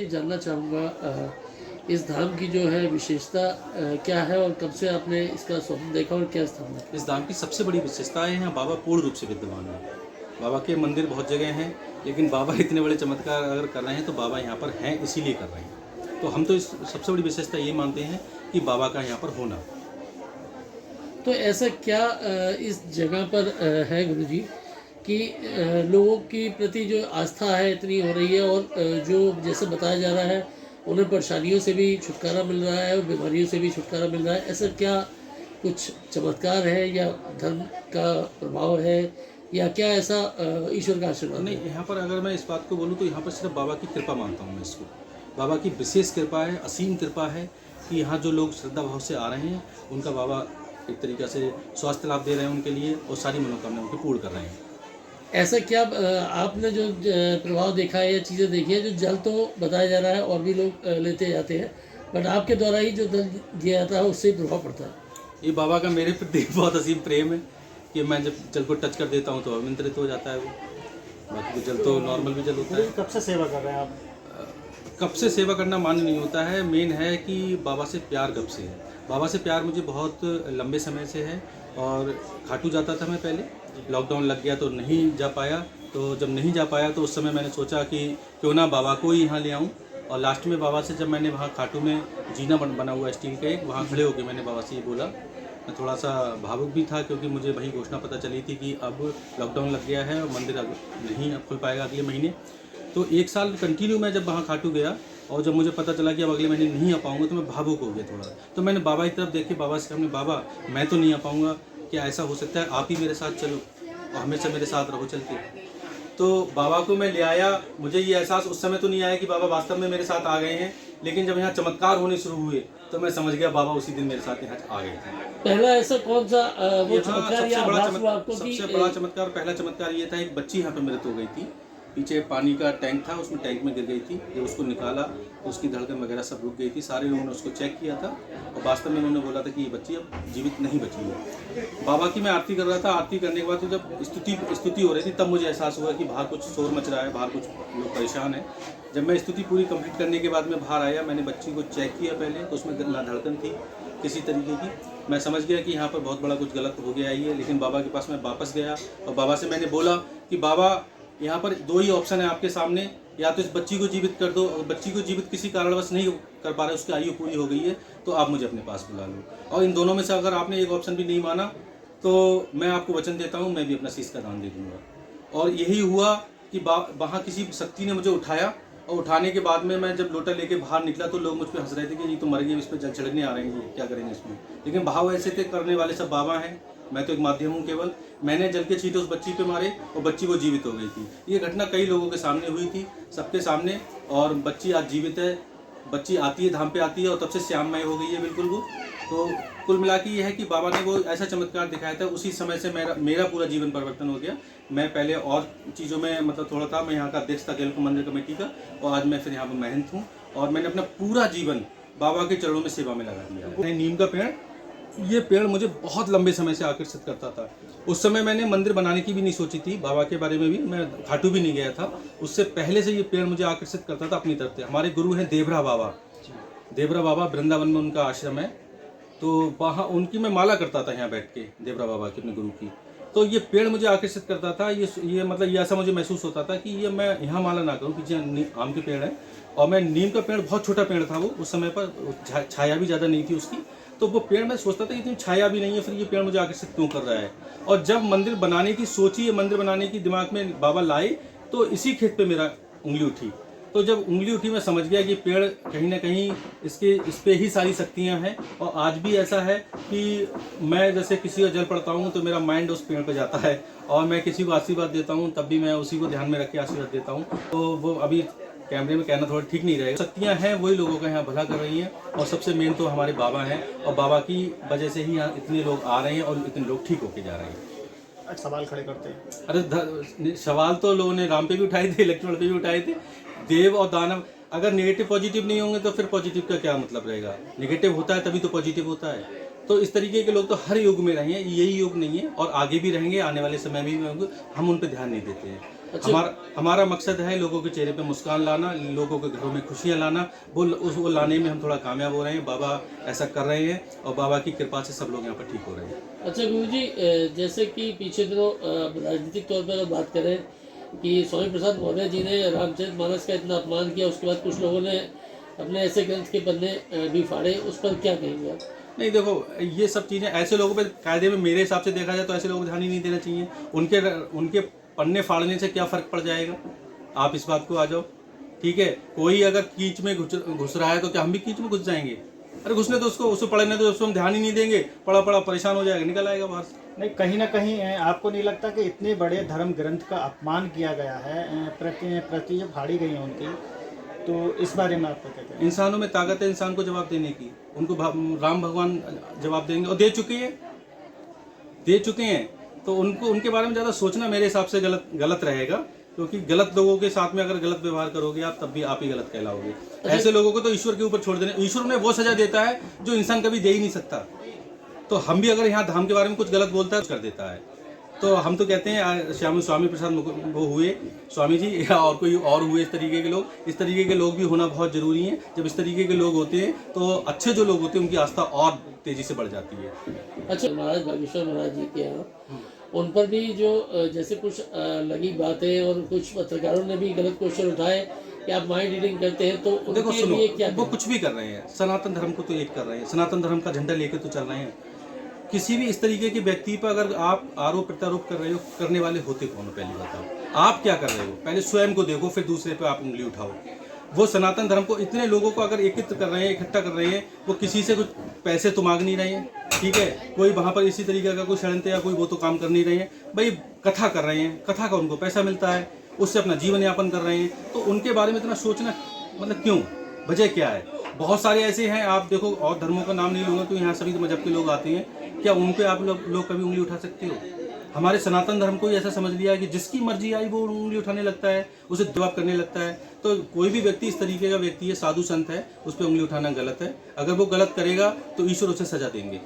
जानना चाहूँगा इस धाम की जो है विशेषता क्या है और कब से आपने इसका स्वप्न देखा और क्या स्थापना की? इस धाम की सबसे बड़ी विशेषता है यहाँ बाबा पूर्ण रूप से विद्यमान है। बाबा के मंदिर बहुत जगह हैं, लेकिन बाबा इतने बड़े चमत्कार अगर कर रहे हैं तो बाबा यहाँ पर हैं इसीलिए कर रहे हैं। तो हम तो इस सबसे बड़ी विशेषता ये मानते हैं कि बाबा का यहाँ पर होना। तो ऐसा क्या इस जगह पर है गुरुजी कि लोगों की प्रति जो आस्था है इतनी हो रही है और जो जैसे बताया जा रहा है उन्हें परेशानियों से भी छुटकारा मिल रहा है और बीमारियों से भी छुटकारा मिल रहा है। ऐसा क्या कुछ चमत्कार है या धर्म का प्रभाव है या क्या ऐसा ईश्वर का आशीर्वाद नहीं, है? यहाँ पर अगर मैं इस बात को बोलूँ तो यहाँ पर सिर्फ बाबा की कृपा मानता हूँ मैं इसको। बाबा की विशेष कृपा है, असीम कृपा है कि यहाँ जो लोग श्रद्धा भाव से आ रहे हैं उनका बाबा एक तरीक़ा से स्वास्थ्य लाभ दे रहे हैं उनके लिए और सारी मनोकामना उनकी पूर्ण कर रहे हैं। ऐसा क्या आपने जो प्रभाव देखा है या चीज़ें देखी है जो जल तो बताया जा रहा है और भी लोग लेते जाते हैं बट आपके द्वारा ही जो जल दिया जाता है उससे ही प्रभाव पड़ता है? ये बाबा का मेरे प्रति बहुत असीम प्रेम है कि मैं जब जल को टच कर देता हूँ तो अभिमंत्रित हो जाता है वो। बाकी तो जल तो नॉर्मल भी जल होता है। कब से सेवा कर रहे हैं आप? कब से सेवा करना मान्य नहीं होता है, मेन है कि बाबा से प्यार कब से है। बाबा से प्यार मुझे बहुत लंबे समय से है और खाटू जाता था मैं पहले, लॉकडाउन लग गया तो नहीं जा पाया। तो जब नहीं जा पाया तो उस समय मैंने सोचा कि क्यों ना बाबा को ही यहाँ ले आऊँ। और लास्ट में बाबा से जब मैंने वहाँ खाटू में जीना बना हुआ स्टील का एक, वहाँ खड़े होकर मैंने बाबा से ये बोला। मैं थोड़ा सा भावुक भी था क्योंकि मुझे वही घोषणा पता चली थी कि अब लॉकडाउन लग गया है और मंदिर अब नहीं खुल पाएगा अगले महीने। तो एक साल कंटिन्यू मैं जब वहाँ खाटू गया और जब मुझे पता चला कि अब अगले महीने नहीं आ पाऊँगा तो मैं भावुक हो गया थोड़ा। तो मैंने बाबा की तरफ देख के बाबा से हमने, बाबा मैं तो नहीं आ पाऊँगा, क्या ऐसा हो सकता है आप ही मेरे साथ चलो और हमेशा मेरे साथ रहो चल के। तो बाबा को मैं ले आया। मुझे ये एहसास उस समय तो नहीं आया कि बाबा वास्तव में मेरे साथ आ गए हैं, लेकिन जब यहाँ चमत्कार होने शुरू हुए तो मैं समझ गया बाबा उसी दिन मेरे साथ यहाँ आ गए थे। पहला ऐसा कौन सा वो चमत्कार या आभास हुआ आपको कि सबसे बड़ा चमत्कार, पहला चमत्कार ये था, एक बच्ची यहाँ पे मृत हो गई थी। पीछे पानी का टैंक था, उसमें टैंक में गिर गई थी। जब उसको निकाला तो उसकी धड़कन वगैरह सब रुक गई थी। सारे लोगों ने उसको चेक किया था और वास्तव में उन्होंने बोला था कि ये बच्ची अब जीवित नहीं बची है। बाबा की मैं आरती कर रहा था। आरती करने के बाद तो जब स्तुति हो रही थी तब मुझे एहसास हुआ कि बाहर कुछ शोर मच रहा है, बाहर कुछ लोग परेशान हैं। जब मैं स्तुति पूरी कंप्लीट करने के बाद में बाहर आया, मैंने बच्ची को चेक किया पहले तो उसमें धड़कन थी किसी तरीके की। मैं समझ गया कि यहाँ पर बहुत बड़ा कुछ गलत हो गया है। लेकिन बाबा के पास मैं वापस गया और बाबा से मैंने बोला कि बाबा यहाँ पर दो ही ऑप्शन है आपके सामने, या तो इस बच्ची को जीवित कर दो, और बच्ची को जीवित किसी कारणवश नहीं कर पा रहे, उसकी आयु पूरी हो गई है, तो आप मुझे अपने पास बुला लो। और इन दोनों में से अगर आपने एक ऑप्शन भी नहीं माना तो मैं आपको वचन देता हूँ मैं भी अपना शीश का दान दे दूँगा। और यही हुआ कि वहाँ किसी शक्ति ने मुझे उठाया और उठाने के बाद में मैं जब लोटा लेके बाहर निकला तो लोग मुझ पर हंस रहे थे कि ये तो मर गए, इस पर जल छिड़कने आ रहे हैं, क्या करेंगे इसमें। लेकिन भाव ऐसे थे, करने वाले सब बाबा हैं, मैं तो एक माध्यम हूँ केवल। मैंने जल के छींटे उस बच्ची पे मारे और बच्ची वो जीवित हो गई थी। ये घटना कई लोगों के सामने हुई थी, सबके सामने, और बच्ची आज जीवित है। बच्ची आती है, धाम पे आती है और तब से श्याममय हो गई है बिल्कुल वो। तो कुल मिला के ये है कि बाबा ने वो ऐसा चमत्कार दिखाया था, उसी समय से मेरा पूरा जीवन परिवर्तन हो गया। मैं पहले और चीज़ों में मतलब थोड़ा था, मैं यहाँ का अध्यक्ष था केलुका मंदिर कमेटी का, और आज मैं फिर यहाँ पर महंत हूँ और मैंने अपना पूरा जीवन बाबा के चरणों में सेवा में लगा दिया। नीम का पेड़, ये पेड़ मुझे बहुत लंबे समय से आकर्षित करता था। उस समय मैंने मंदिर बनाने की भी नहीं सोची थी, बाबा के बारे में भी मैं खाटू भी नहीं गया था। उससे पहले से ये पेड़ मुझे आकर्षित करता था अपनी तरफ से। हमारे गुरु हैं देवरा बाबा, देवरा बाबा वृंदावन में उनका आश्रम है, तो वहाँ उनकी मैं माला करता था यहाँ बैठ के, देवरा बाबा की, अपने गुरु की। तो ये पेड़ मुझे आकर्षित करता था। ये मतलब ये ऐसा मुझे महसूस होता था कि ये मैं यहाँ माला ना करूँ, पीछे आम के पेड़ है और मैं नीम का पेड़, बहुत छोटा पेड़ था वो उस समय पर, छाया भी ज़्यादा नहीं थी उसकी। तो वो पेड़ मैं सोचता था इतनी छाया भी नहीं है, फिर ये पेड़ मुझे आकर्षित क्यों कर रहा है। और जब मंदिर बनाने की सोची, मंदिर बनाने की दिमाग में बाबा लाए, तो इसी खेत पे मेरा उंगली उठी। तो जब उंगली उठी मैं समझ गया कि पेड़ कहीं ना कहीं इस पे ही सारी शक्तियाँ हैं। और आज भी ऐसा है कि मैं जैसे किसी का जल पड़ता हूँ तो मेरा माइंड उस पेड़ पे जाता है, और मैं किसी को आशीर्वाद देता हूँ तब भी मैं उसी को ध्यान में रख के आशीर्वाद देता हूँ। तो वो अभी कैमरे में कहना थोड़ा ठीक नहीं रहेगा। शक्तियाँ हैं, वही लोगों का यहाँ भला कर रही हैं, और सबसे मेन तो हमारे बाबा हैं, और बाबा की वजह से ही यहाँ इतने लोग आ रहे हैं और इतने लोग ठीक होके जा रहे हैं। सवाल खड़े करते हैं। अरे सवाल तो लोगों ने राम पे भी उठाए थे, लक्ष्मण पे भी उठाए थे। देव और दानव, अगर नेगेटिव पॉजिटिव नहीं होंगे तो फिर पॉजिटिव का क्या मतलब रहेगा। नेगेटिव होता है तभी तो पॉजिटिव होता है। तो इस तरीके के लोग तो हर युग में रहे हैं, यही युग नहीं है और आगे भी रहेंगे, आने वाले समय में भी होंगे, हम उन पर ध्यान नहीं देते हैं। अच्छा। हमारा मकसद है लोगों के चेहरे पे मुस्कान लाना, लोगों के घरों में खुशियाँ लाना। वो लाने में हम थोड़ा कामयाब हो रहे हैं। बाबा ऐसा कर रहे हैं और बाबा की कृपा से सब लोग यहाँ पर ठीक हो रहे हैं। अच्छा गुरुजी, जैसे कि पीछे दिनों राजनीतिक तौर पर अगर बात करें कि स्वामी प्रसाद मौर्य जी ने रामचरितमानस का इतना अपमान किया, उसके बाद कुछ लोगों ने अपने ऐसे ग्रंथ के पन्ने भी फाड़े, उस पर क्या कहेंगे आप? नहीं देखो, ये सब चीज़ें ऐसे लोगों पे कायदे में मेरे हिसाब से देखा जाए तो ऐसे लोगों को ध्यान ही नहीं देना चाहिए। उनके पन्ने फाड़ने से क्या फ़र्क पड़ जाएगा? आप इस बात को आ जाओ, ठीक है। कोई अगर कीच में घुस रहा है तो क्या हम भी कीच में घुस जाएंगे? अरे घुसने तो उसको पढ़ने तो उसको हम ध्यान ही नहीं देंगे, पढ़ा परेशान हो जाएगा, निकल आएगा बाहर से। नहीं, कहीं ना कहीं आपको नहीं लगता कि इतने बड़े धर्म ग्रंथ का अपमान किया गया है, प्रति जो फाड़ी गई है उनकी, तो इस बारे में आपका क्या कहना है? इंसानों में ताकत है इंसान को जवाब देने की। उनको राम भगवान जवाब देंगे और दे चुके हैं। तो उनके बारे में ज़्यादा सोचना मेरे हिसाब से गलत रहेगा, क्योंकि गलत लोगों के साथ में अगर गलत व्यवहार करोगे आप, तब भी आप ही गलत कहलाओगे। ऐसे लोगों को तो ईश्वर के ऊपर छोड़ देना। ईश्वर उन्हें वो सजा देता है जो इंसान कभी दे ही नहीं सकता। तो हम भी अगर यहाँ धाम के बारे में कुछ गलत बोलता है कर देता है। तो हम तो कहते हैं स्वामी प्रसाद वो हुए स्वामी जी, या और कोई और हुए इस तरीके के लोग। इस तरीके के लोग भी होना बहुत ज़रूरी है। जब इस तरीके के लोग होते हैं तो अच्छे जो लोग होते हैं उनकी आस्था और तेज़ी से बढ़ जाती है। अच्छा, महाराज बागेश्वर महाराज जी के यहाँ उन पर भी जो जैसे कुछ लगी बातें और कुछ पत्रकारों ने भी गलत क्वेश्चन उठाए कि आप माइंड रीडिंग करते हैं, तो देखो उनके सुनो, लिए क्या वो कुछ भी कर रहे हैं, सनातन धर्म को तो एक कर रहे हैं, सनातन धर्म का झंडा लेके तो चल रहे हैं। किसी भी इस तरीके के व्यक्ति पर अगर आप आरोप प्रत्यारोप कर रहे हो, करने वाले होते कौन हो? पहली बताओ आप क्या कर रहे हो? पहले स्वयं को देखो, फिर दूसरे पे आप उंगली उठाओ। वो सनातन धर्म को इतने लोगों को अगर एकत्रित कर रहे हैं, इकट्ठा कर रहे हैं, वो किसी से कुछ पैसे तो मांग नहीं रहे हैं, ठीक है। कोई वहाँ पर इसी तरीके का कोई षड्यंत्र या कोई वो तो काम कर नहीं रहे हैं। भाई कथा कर रहे हैं, कथा का उनको पैसा मिलता है, उससे अपना जीवन यापन कर रहे हैं। तो उनके बारे में इतना सोचना मतलब क्यों? वजह क्या है? बहुत सारे ऐसे हैं, आप देखो, और धर्मों का नाम नहीं लूँगा तो यहाँ सभी मजहब के लोग आते हैं। क्या उन पे आप लोग कभी उंगली उठा सकते हो? हमारे सनातन धर्म को ही ऐसा समझ लिया है कि जिसकी मर्जी आई वो उंगली उठाने लगता है, उसे जवाब करने लगता है। तो कोई भी व्यक्ति इस तरीके का व्यक्ति है, साधु संत है, उस पर उंगली उठाना गलत है। अगर वो गलत करेगा तो ईश्वर उसे सजा देंगे।